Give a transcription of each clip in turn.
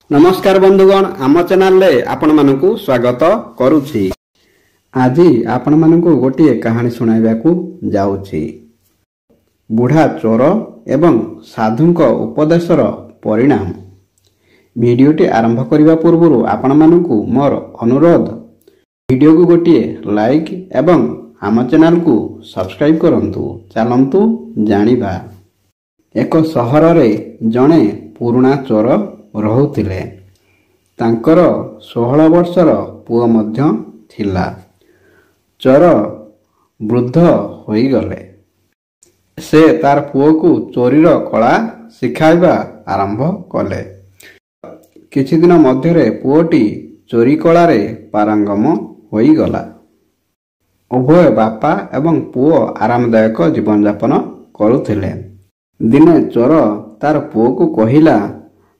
नमस्कार बंधुगण आम चैनल रे आपण मानकु स्वागत करूछि। आज आपण मानकु गोटे कहानी सुनाइबाकू जाउछि। बुढ़ा चोर एवं साधुक उपदेशर परिणाम। भिडियोटी आरंभ करिबा पूर्व आपण मानकु मोर अनुरोध, भिडियो को गोटे लाइक एवं आम चैनल को सब्सक्राइब करंतु। चलंतु जानिबा। एक सहर रे जणे पुराना चोर रहुथिले। तांकर 16 वर्षर पुओ मध्य थिला। चोर वृद्ध होई गले। से तार पुओ को चोरीर कला शिखाइबा आरंभ कले। किछि दिन मध्यरे पुओटी चोरी कलारे पारंगम होई गला। उभय बापा एवं पुओ आरामदायक जीवन यापन करुथिले। दिने चोर तार पुओ को कहिला,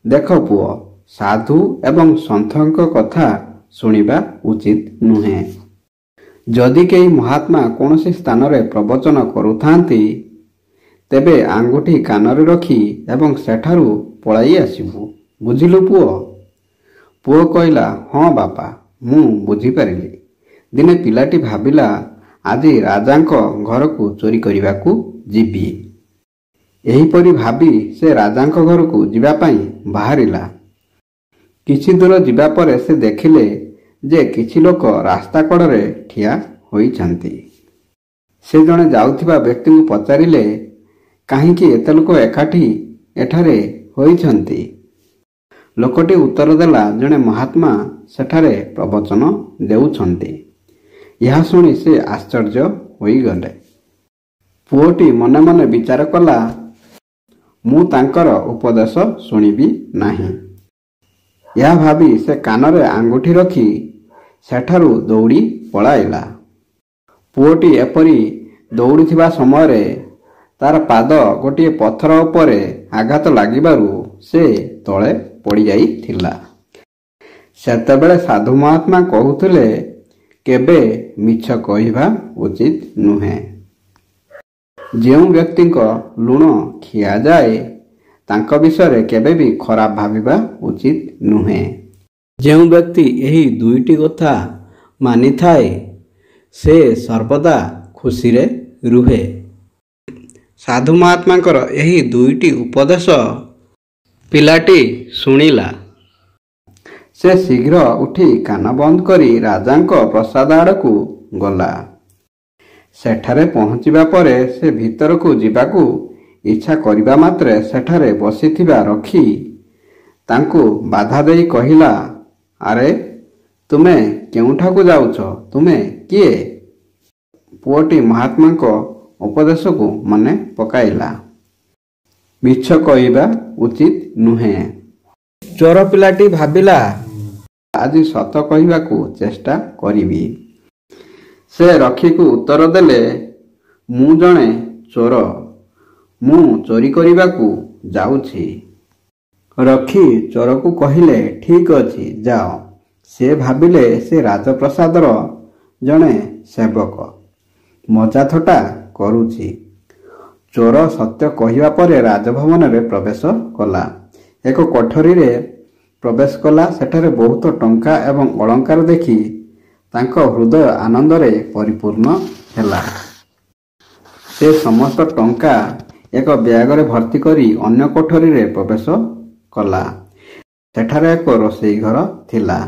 देख पुओ, साधु एवं सन्थक कथा सुनिबा उचित नुहे। जदि केही महात्मा कौनसी स्थान रे प्रवचन करुथांती तेबे आंगुठी कानरे रखी एवं सेठारु पळाई आसिबु। बुझिलु पुओ? पुओ कहिला, हाँ बापा, मु बुझी पारिली। दिने पिलाटी भाबिला, आजि राजांक घरकू चोरी करिबाकू जिबी। एहीपरि भाबी से राजांक घरकू जिबा पई बाहरिला। किछि दूर जिबा परे से देखिले जे किछि लोक रास्ता कड़रे ठिया होइछन्ति। से जणे जाउथिबा व्यक्ति को पचारिले, काहींकि एते लोक एकाठी एठारे होइछन्ति? लोकटी उत्तर देला, जणे महात्मा सेठारे प्रवचन देउछन्ति। यहा सुनी से आश्चर्य होई गले। पुओटी मने मने विचार कला, मु तांकर उपदेश सुनिबी नाही। यह भाबी से कानरे आंगुठी रखी सेठारु दौड़ी पळाइला। पुओटी एपरी दौड़ुथिबा समय तार पाद गोटे पत्थर उपरे आघात लागिबारु से तळे पड़ी जाइथिला। सेतेबेले साधु महात्मा कहुथिले, केबे मिछ कहिबा उचित नुहे। जेउ व्यक्ति को लुण खिया जाए तांक विषय केबे भी खराब भाविबा उचित नुहे। जेउ व्यक्ति एही दुईटी कथा मानि थाए से सर्वदा खुशी रे रुहे। साधु महात्मांकर एही दुईटी उपदेश पिलाटी सुनिला। से शीघ्र उठी कान बंद करी राजांक प्रसाद आड़कू गला। सेठारे पहुँचिबा परे से भीतर को जीवाकू इच्छा करिबा मात्रे सेठारे बसिथिबा रखी तांकू बाधा देई कहिला, अरे तुमे केउठा को जाउछ? तुमे किए? पुओटी महात्मा को उपदेश को मने पकाइला। मिछ कहिबा उचित नुहे। चोर पिलाटी भाबिला, आज सत कहिबाकू चेष्टा करिबी। से रखी को उत्तर देले, मु जणे चोर, मु चोरी करिबाकू जाउछि। रखी चोर को कहिले, ठीक अछि जाओ। से भाबिले से राजप्रसादर जणे सेवक, मजा थटा करुछि। चोर सत्य कहिबा परे राजभवन रे प्रवेश कला। एक कोठरी रे प्रवेश कला। सेठारे बहुत टंका एवं अलंकार देखि तांको हृदय आनंद रे परिपूर्ण हेला। से समस्त टंका एक ब्याग रे भर्ती करी अन्य कोठरी रे प्रवेश कला। सेठारे एक रोषेई घर थिला।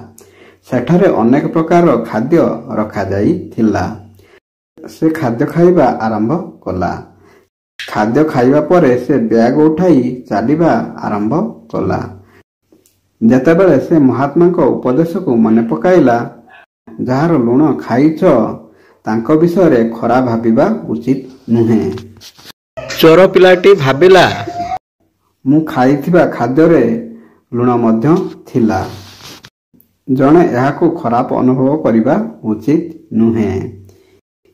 सेठारे अनेक प्रकार खाद्य रखा जाई थिला। से खाद्य खाइबा आरंभ कला। खाद्य खाइबा परे से ब्याग उठाई चालिबा आरंभ कला। जेतेबेले से महात्मा को उपदेश को मने पकाइला, जार लुण खाइछ तांको विषय खरा भाबिबा उचित नुहे। चोर पिलाटी भाबिला, मु खाइथिबा खाद्य रे लुण मध्य थिला। जणे एहाकू खराब अनुभव करिबा उचित नुहे।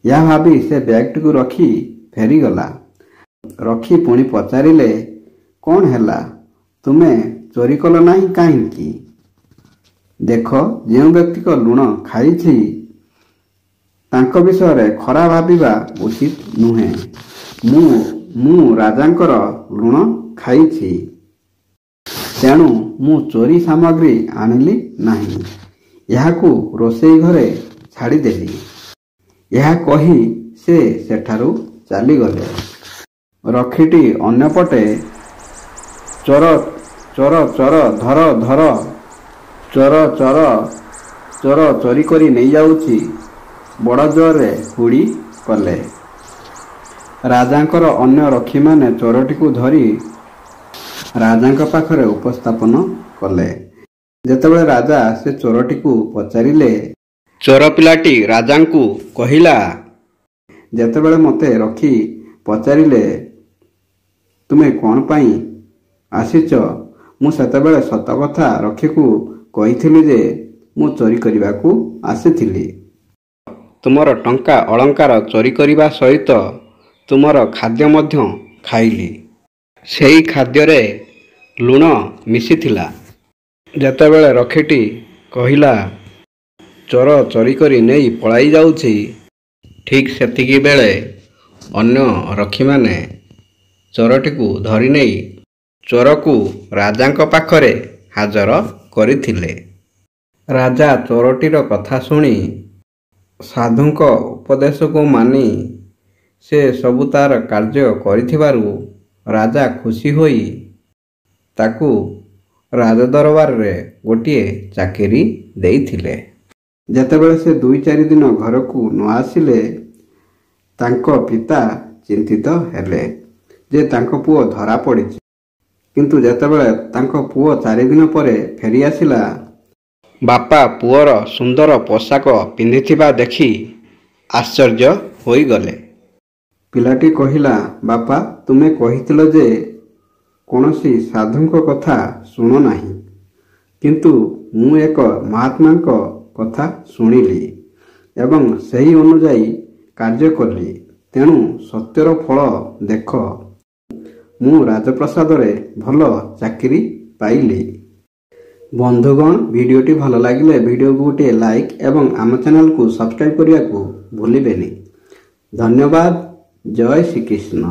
या भाबी से बैगटी को रखी फेरी गला। रखी पुणी पचारिले, कौन हैला? तुमे चोरी कल नाही काहींकी? देख, जेउ व्यक्ति को लुण खाइछि तांको विषय खरा भाबिबा उचित नुहे। मु राजांकर लुण खाइछि। ତେଣୁ ମୁଁ ଚୋରି ସାମଗ୍ରୀ ଆଣିଲି ନାହିଁ। ଏହାକୁ ରୋଷେଇ ଘରେ ଛାଡ଼ିଦେଲି। ଏହା କହି ସେ ସେଠାରୁ ଚାଲିଗଲେ। ରକ୍ଷୀଟି ଅନ୍ୟପଟେ ଚୋର ଚୋର ଚୋର ଧର ଧର, ଚୋର ଚୋର ଚୋର ଚୋରି କରି ନେଇଯାଉଛି ବଡ଼ ଜୋରରେ ହୁଡ଼ି କଲେ। ରାଜାଙ୍କର ଅନ୍ୟ ରକ୍ଷୀମାନେ ଚୋରଟିକୁ ଧରି ରାଜାଙ୍କ ପାଖରେ ଉପସ୍ଥାପନ କଲେ। ଯେତେବେଳେ ରାଜା ସେ ଚୋରଟିକୁ ପଚାରିଲେ, ଚୋର ପିଲାଟି ରାଜାଙ୍କୁ କହିଲା, ଯେତେବେଳେ ମୋତେ ରକ୍ଷୀ ପଚାରିଲେ ତୁମେ କ'ଣ ପାଇଁ ଆସିଛ, ମୁଁ ସେତେବେଳେ ସତ କଥା ରକ୍ଷୀକୁ କହିଥିଲି ଯେ ମୁଁ ଚୋରି କରିବାକୁ ଆସିଥିଲି। ତୁମର ଟଙ୍କା ଅଳଙ୍କାର ଚୋରି କରିବା ସହିତ ତୁମର ଖାଦ୍ୟ ମଧ୍ୟ ଖାଇଲି। ସେହି ଖାଦ୍ୟରେ ଲୁଣ ମିଶିଥିଲା। ଯେତେବେଳେ ରକ୍ଷୀଟି କହିଲା ଚୋର ଚୋରି କରି ନେଇ ପଳାଇ ଯାଉଛି, ଠିକ୍ ସେତିକି ବେଳେ ଅନ୍ୟ ରକ୍ଷୀମାନେ ଚୋରଟିକୁ ଧରିନେଇ ଚୋରକୁ ରାଜାଙ୍କ ପାଖରେ ହାଜର କରିଥିଲେ। ରାଜା ଚୋରଟିର କଥା ଶୁଣି ସାଧୁଙ୍କ ଉପଦେଶକୁ ମାନି ସେ ସବୁ ତାର କାର୍ଯ୍ୟ କରିଥିବାରୁ ରାଜା ଖୁସି ହୋଇ ତାକୁ ରାଜଦରବାରରେ ଗୋଟିଏ ଚାକିରି ଦେଇଥିଲେ। ଯେତେବେଳେ ସେ 2-4 ଦିନ ଘରକୁ ନ ଆସିଲେ, ତାଙ୍କ ପିତା ଚିନ୍ତିତ ହେଲେ ଯେ ତାଙ୍କ ପୁଅ ଧରା ପଡ଼ିଛି। କିନ୍ତୁ ଯେତେବେଳେ ତାଙ୍କ ପୁଅ 4 ଦିନ ପରେ ଫେରିଆସିଲା, ବାପା ପୁଅର ସୁନ୍ଦର ପୋଷାକ ପିନ୍ଧିଥିବା ଦେଖି ଆଶ୍ଚର୍ଯ୍ୟ ହୋଇଗଲେ। ପିଲାଟି କହିଲା, ବାପା ତୁମେ କହିଥିଲ ଯେ କୌଣସି ସାଧୁଙ୍କ କଥା ଶୁଣ ନାହିଁ, କିନ୍ତୁ ମୁଁ ଏକ ମହାତ୍ମାଙ୍କ କଥା ଶୁଣିଲି ଏବଂ ସେହି ଅନୁଯାୟୀ କାର୍ଯ୍ୟ କଲି। ତେଣୁ ସତ୍ୟର ଫଳ ଦେଖ, ମୁଁ ରାଜପ୍ରସାଦରେ ଭଲ ଚାକିରି ପାଇଲି। ବନ୍ଧୁଗଣ, ଭିଡ଼ିଓଟି ଭଲ ଲାଗିଲେ ଭିଡ଼ିଓକୁ ଗୋଟିଏ ଲାଇକ୍ ଏବଂ ଆମ ଚ୍ୟାନେଲକୁ ସବସ୍କ୍ରାଇବ୍ କରିବାକୁ ଭୁଲିବେନି। ଧନ୍ୟବାଦ। ଜୟ ଶ୍ରୀକୃଷ୍ଣ।